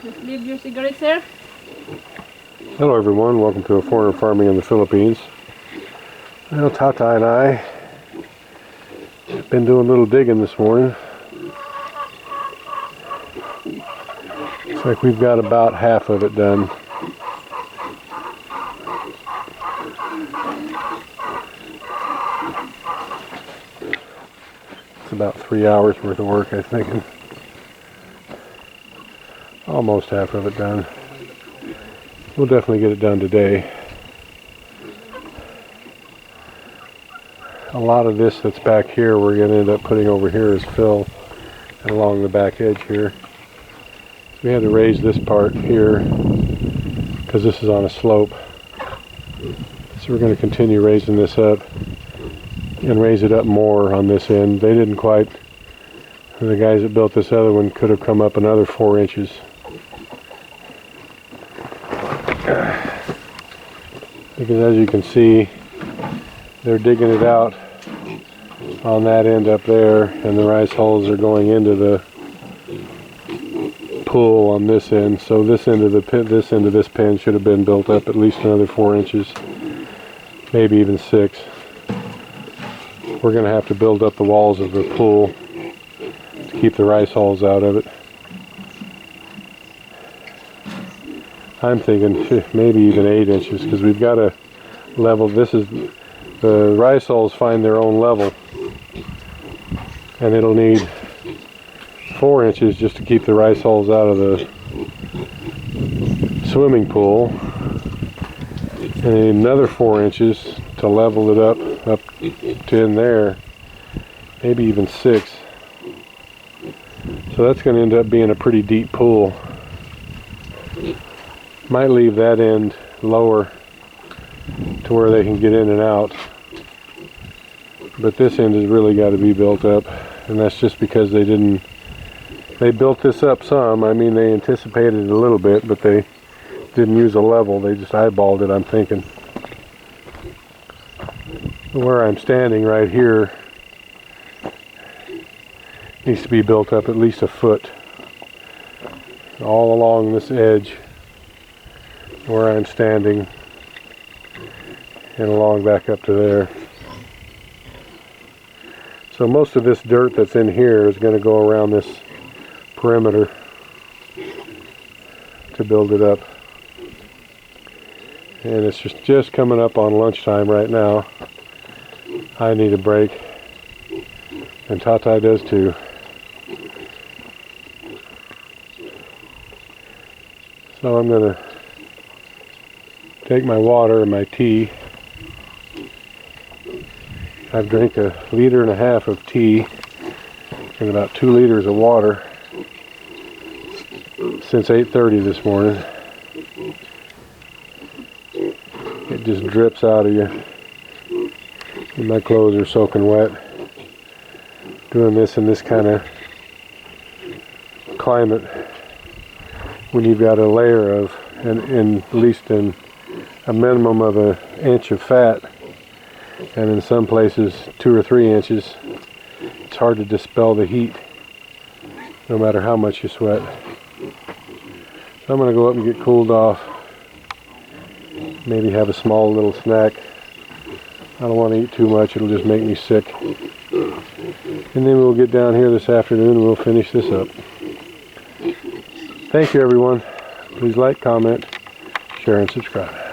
Just leave your cigarettes here. Hello everyone, welcome to A Foreigner Farming in the Philippines. Well, Tata and I have been doing a little digging this morning. Looks like we've got about half of it done. It's about 3 hours worth of work, I think. And almost half of it done. We'll definitely get it done today. A lot of this that's back here we're going to end up putting over here as fill and along the back edge here. So we had to raise this part here because this is on a slope. So we're going to continue raising this up and raise it up more on this end. They didn't quite, the guys that built this other one could have come up another 4 inches. Because as you can see, they're digging it out on that end up there, and the rice hulls are going into the pool on this end. So this end of the pit, this end of this pen should have been built up at least another 4 inches, maybe even 6. We're going to have to build up the walls of the pool to keep the rice hulls out of it. I'm thinking maybe even 8 inches, because we've got to level. This is the rice hulls find their own level, and it'll need 4 inches just to keep the rice hulls out of the swimming pool, and another 4 inches to level it up to in there, maybe even 6. So that's going to end up being a pretty deep pool. Might leave that end lower to where they can get in and out, but this end has really got to be built up, and that's just because they built this up some. I mean, they anticipated it a little bit, but they didn't use a level. They just eyeballed it, I'm thinking. Where I'm standing right here needs to be built up at least a foot all along this edge where I'm standing, and along back up to there. So most of this dirt that's in here is going to go around this perimeter to build it up. And it's just coming up on lunchtime right now. I need a break, and Tata does too. So I'm going to take my water and my tea. I've drank 1.5 liters of tea and about 2 liters of water since 8:30 this morning. It just drips out of you. And my clothes are soaking wet. Doing this in this kind of climate, when you've got a layer of, and at least in a minimum of 1 inch of fat, and in some places 2 or 3 inches, it's hard to dispel the heat no matter how much you sweat. So I'm going to go up and get cooled off, maybe have a small little snack. I don't want to eat too much, it'll just make me sick. And then we'll get down here this afternoon and we'll finish this up. Thank you everyone. Please like, comment, share, and subscribe.